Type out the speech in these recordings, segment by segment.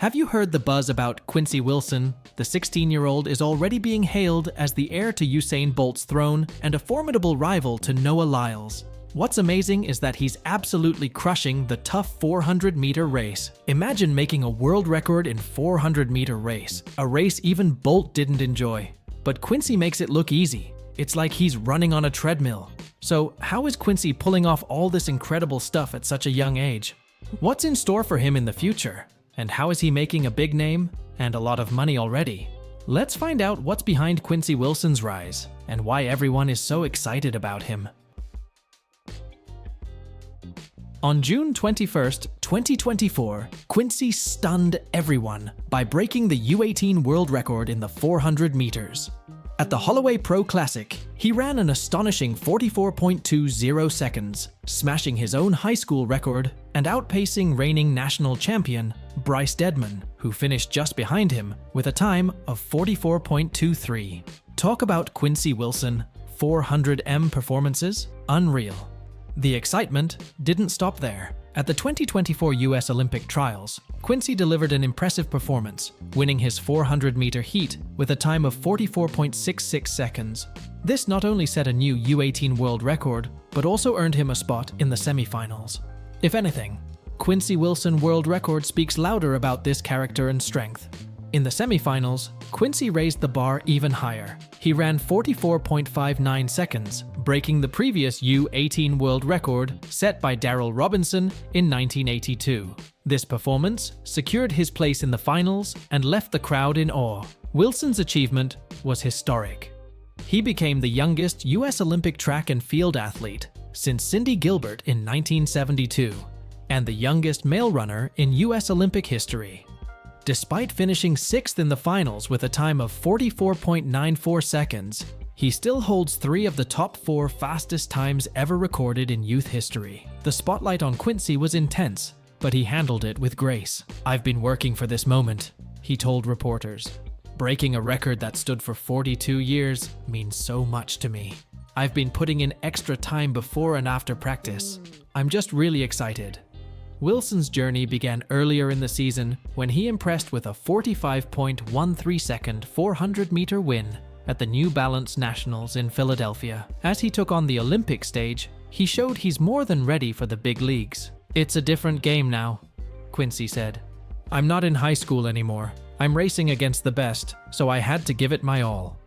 Have you heard the buzz about Quincy Wilson? The 16-year-old is already being hailed as the heir to Usain Bolt's throne and a formidable rival to Noah Lyles. What's amazing is that he's absolutely crushing the tough 400-meter race. Imagine making a world record in 400-meter race, a race even Bolt didn't enjoy. But Quincy makes it look easy. It's like he's running on a treadmill. So how is Quincy pulling off all this incredible stuff at such a young age? What's in store for him in the future? And how is he making a big name and a lot of money already? Let's find out what's behind Quincy Wilson's rise and why everyone is so excited about him. On June 21st, 2024, Quincy stunned everyone by breaking the U18 world record in the 400 meters. At the Holloway Pro Classic, he ran an astonishing 44.20 seconds, smashing his own high school record and outpacing reigning national champion Bryce Deadman, who finished just behind him with a time of 44.23. Talk about Quincy Wilson, 400m performances, unreal. The excitement didn't stop there. At the 2024 US Olympic Trials, Quincy delivered an impressive performance, winning his 400-meter heat with a time of 44.66 seconds. This not only set a new U18 world record, but also earned him a spot in the semifinals. If anything, Quincy Wilson world record speaks louder about this character and strength. In the semifinals, Quincy raised the bar even higher. He ran 44.59 seconds, breaking the previous U18 world record set by Darryl Robinson in 1982. This performance secured his place in the finals and left the crowd in awe. Wilson's achievement was historic. He became the youngest US Olympic track and field athlete since Cindy Gilbert in 1972, and the youngest male runner in US Olympic history. Despite finishing 6th in the finals with a time of 44.94 seconds, he still holds 3 of the top 4 fastest times ever recorded in youth history. The spotlight on Quincy was intense, but he handled it with grace. "I've been working for this moment," he told reporters. "Breaking a record that stood for 42 years means so much to me. I've been putting in extra time before and after practice. I'm just really excited." Wilson's journey began earlier in the season when he impressed with a 45.13-second 400-meter win at the New Balance Nationals in Philadelphia. As he took on the Olympic stage, he showed he's more than ready for the big leagues. "It's a different game now," Quincy said. "I'm not in high school anymore. I'm racing against the best, so I had to give it my all."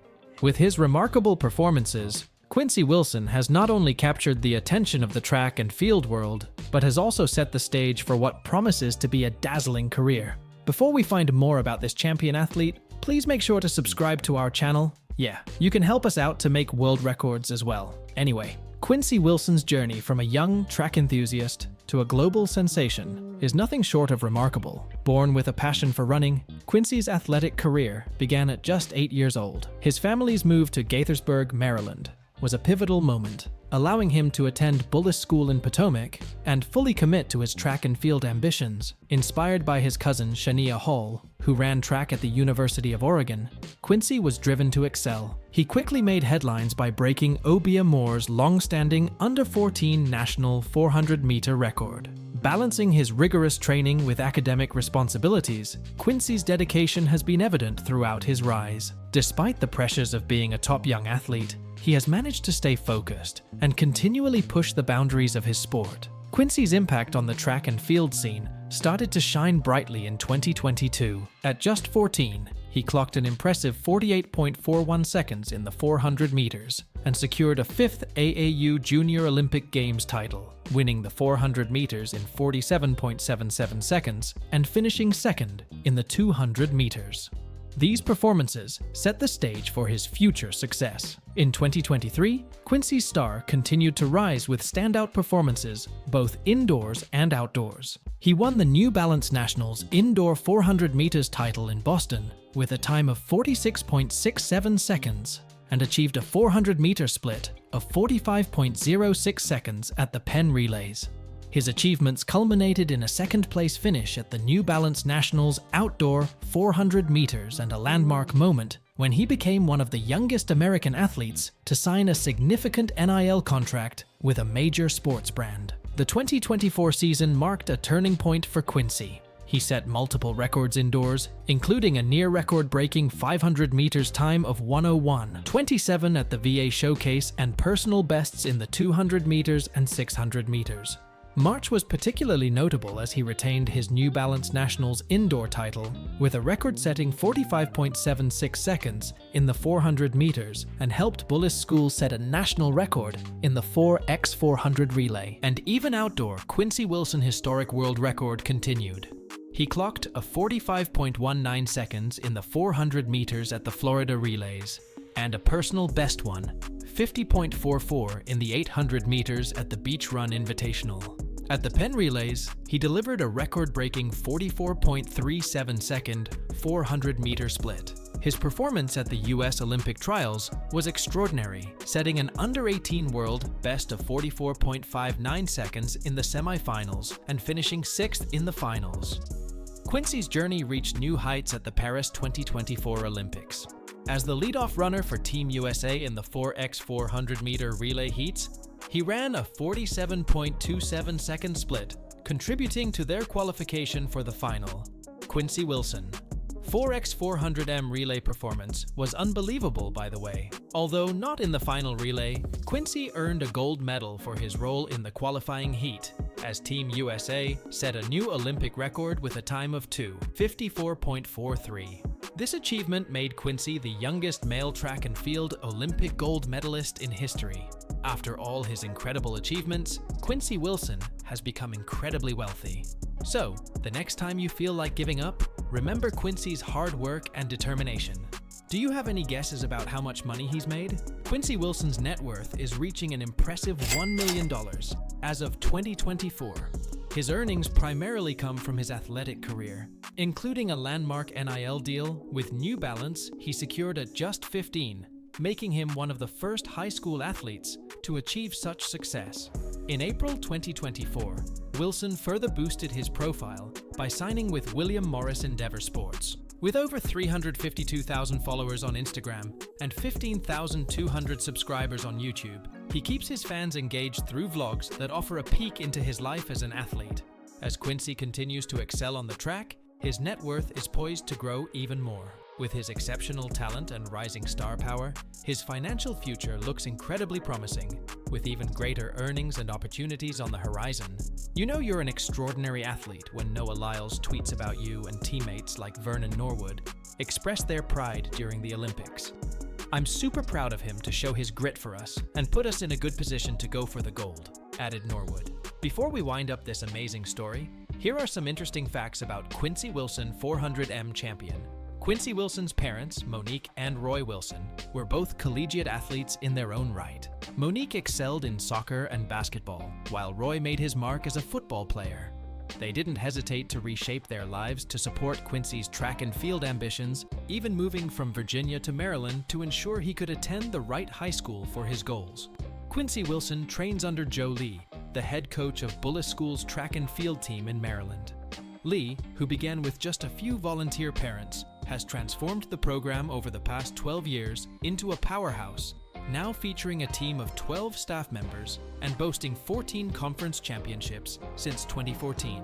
With his remarkable performances, Quincy Wilson has not only captured the attention of the track and field world, but has also set the stage for what promises to be a dazzling career. Before we find more about this champion athlete, please make sure to subscribe to our channel. Yeah, you can help us out to make world records as well. Anyway, Quincy Wilson's journey from a young track enthusiast to a global sensation is nothing short of remarkable. Born with a passion for running, Quincy's athletic career began at just 8 years old. His family's move to Gaithersburg, Maryland, was a pivotal moment, allowing him to attend Bullis School in Potomac and fully commit to his track and field ambitions. Inspired by his cousin Shania Hall, who ran track at the University of Oregon, Quincy was driven to excel. He quickly made headlines by breaking Obia Moore's long-standing under-14 national 400-meter record. Balancing his rigorous training with academic responsibilities, Quincy's dedication has been evident throughout his rise. Despite the pressures of being a top young athlete, he has managed to stay focused and continually push the boundaries of his sport. Quincy's impact on the track and field scene started to shine brightly in 2022. At just 14, he clocked an impressive 48.41 seconds in the 400 meters and secured a 5th AAU Junior Olympic Games title, winning the 400 meters in 47.77 seconds and finishing 2nd in the 200 meters. These performances set the stage for his future success. In 2023, Quincy's star continued to rise with standout performances both indoors and outdoors. He won the New Balance Nationals Indoor 400 meters title in Boston with a time of 46.67 seconds and achieved a 400-meter split of 45.06 seconds at the Penn Relays. His achievements culminated in a second-place finish at the New Balance Nationals Outdoor 400 meters and a landmark moment when he became one of the youngest American athletes to sign a significant NIL contract with a major sports brand. The 2024 season marked a turning point for Quincy. He set multiple records indoors, including a near-record-breaking 500 meters time of 1:01, 27 at the VA Showcase, and personal bests in the 200 meters and 600 meters. March was particularly notable as he retained his New Balance Nationals indoor title with a record-setting 45.76 seconds in the 400 meters and helped Bullis School set a national record in the 4x400 relay. And even outdoor, Quincy Wilson historic world record continued. He clocked a 45.19 seconds in the 400 meters at the Florida Relays and a personal best one, 50.44 in the 800 meters at the Beach Run Invitational. At the Penn Relays, he delivered a record-breaking 44.37 second 400-meter split. His performance at the US Olympic Trials was extraordinary, setting an under-18 world best of 44.59 seconds in the semifinals and finishing 6th in the finals. Quincy's journey reached new heights at the Paris 2024 Olympics. As the leadoff runner for Team USA in the 4x400-meter relay heats, he ran a 47.27 second split, contributing to their qualification for the final. Quincy Wilson. 4x400m relay performance was unbelievable, by the way. Although not in the final relay, Quincy earned a gold medal for his role in the qualifying heat, as Team USA set a new Olympic record with a time of 2:54.43. This achievement made Quincy the youngest male track and field Olympic gold medalist in history. After all his incredible achievements, Quincy Wilson has become incredibly wealthy. So, the next time you feel like giving up, remember Quincy's hard work and determination. Do you have any guesses about how much money he's made? Quincy Wilson's net worth is reaching an impressive $1 million as of 2024. His earnings primarily come from his athletic career, including a landmark NIL deal with New Balance he secured at just 15, making him one of the first high school athletes to achieve such success. In April 2024, Wilson further boosted his profile by signing with William Morris Endeavor Sports. With over 352,000 followers on Instagram and 15,200 subscribers on YouTube, he keeps his fans engaged through vlogs that offer a peek into his life as an athlete. As Quincy continues to excel on the track, his net worth is poised to grow even more. With his exceptional talent and rising star power, his financial future looks incredibly promising, with even greater earnings and opportunities on the horizon. You know you're an extraordinary athlete when Noah Lyles tweets about you and teammates like Vernon Norwood express their pride during the Olympics. I'm super proud of him to show his grit for us and put us in a good position to go for the gold, added Norwood. Before we wind up this amazing story, here are some interesting facts about Quincy Wilson 400m champion. Quincy Wilson's parents, Monique and Roy Wilson, were both collegiate athletes in their own right. Monique excelled in soccer and basketball, while Roy made his mark as a football player. They didn't hesitate to reshape their lives to support Quincy's track and field ambitions, even moving from Virginia to Maryland to ensure he could attend the right high school for his goals. Quincy Wilson trains under Joe Lee, the head coach of Bullis School's track and field team in Maryland. Lee, who began with just a few volunteer parents, has transformed the program over the past 12 years into a powerhouse, now featuring a team of 12 staff members and boasting 14 conference championships since 2014.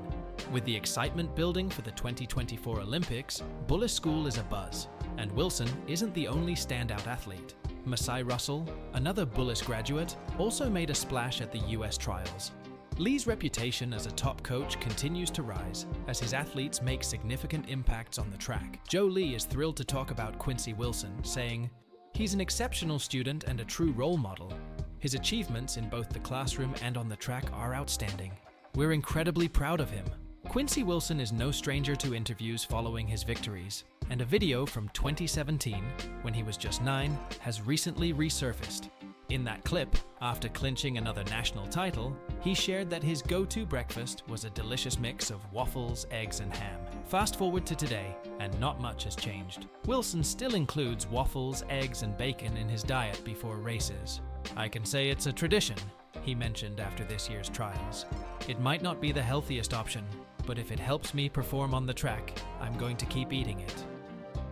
With the excitement building for the 2024 Olympics, Bullis School is abuzz, and Wilson isn't the only standout athlete. Masai Russell, another Bullis graduate, also made a splash at the US trials. Lee's reputation as a top coach continues to rise as his athletes make significant impacts on the track. Joe Lee is thrilled to talk about Quincy Wilson, saying, "He's an exceptional student and a true role model. His achievements in both the classroom and on the track are outstanding. We're incredibly proud of him." Quincy Wilson is no stranger to interviews following his victories, and a video from 2017, when he was just 9, has recently resurfaced. In that clip, after clinching another national title, he shared that his go-to breakfast was a delicious mix of waffles, eggs, and ham. Fast forward to today, and not much has changed. Wilson still includes waffles, eggs, and bacon in his diet before races. "I can say it's a tradition," he mentioned after this year's trials. "It might not be the healthiest option, but if it helps me perform on the track, I'm going to keep eating it."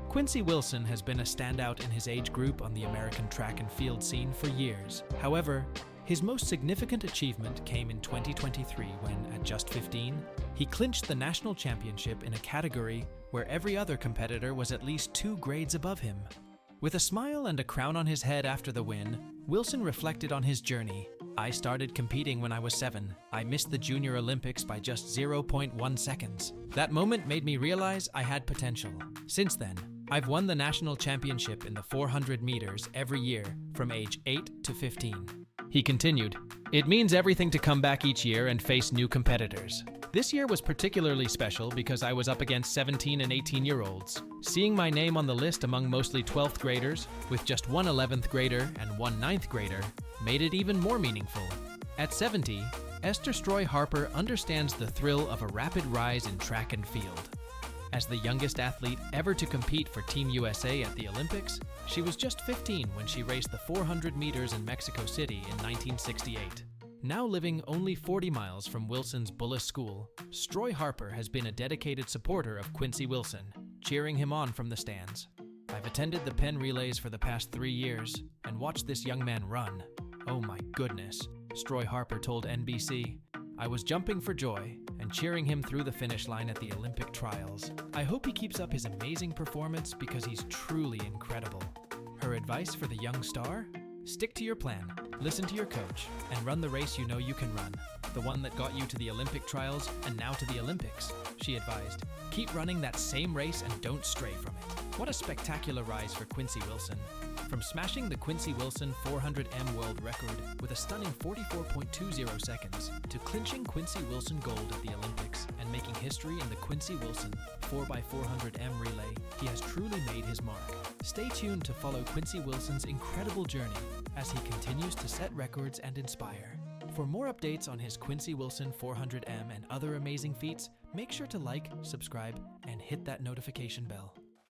Quincy Wilson has been a standout in his age group on the American track and field scene for years. However, his most significant achievement came in 2023 when, at just 15, He clinched the national championship in a category where every other competitor was at least 2 grades above him. With a smile and a crown on his head after the win, Wilson reflected on his journey. "I started competing when I was 7. I missed the Junior Olympics by just 0.1 seconds. That moment made me realize I had potential. Since then, I've won the national championship in the 400 meters every year from age 8 to 15. He continued, "It means everything to come back each year and face new competitors. This year was particularly special because I was up against 17 and 18-year-olds. Seeing my name on the list among mostly 12th graders, with just one 11th grader and one 9th grader, made it even more meaningful." At 70, Esther Stroy Harper understands the thrill of a rapid rise in track and field. As the youngest athlete ever to compete for Team USA at the Olympics, she was just 15 when she raced the 400 meters in Mexico City in 1968. Now living only 40 miles from Wilson's Bullis School, Stroy Harper has been a dedicated supporter of Quincy Wilson, cheering him on from the stands. "I've attended the Penn Relays for the past 3 years and watched this young man run. Oh my goodness," Stroy Harper told NBC. "I was jumping for joy and cheering him through the finish line at the Olympic trials. I hope he keeps up his amazing performance because he's truly incredible." Her advice for the young star? Stick to your plan, listen to your coach, and run the race you know you can run. The one that got you to the Olympic trials and now to the Olympics, she advised. Keep running that same race and don't stray from it. What a spectacular rise for Quincy Wilson. From smashing the Quincy Wilson 400m world record with a stunning 44.20 seconds to clinching Quincy Wilson gold at the Olympics and making history in the Quincy Wilson 4x400m relay, he has truly made his mark. Stay tuned to follow Quincy Wilson's incredible journey as he continues to set records and inspire. For more updates on his Quincy Wilson 400m and other amazing feats, make sure to like, subscribe, and hit that notification bell.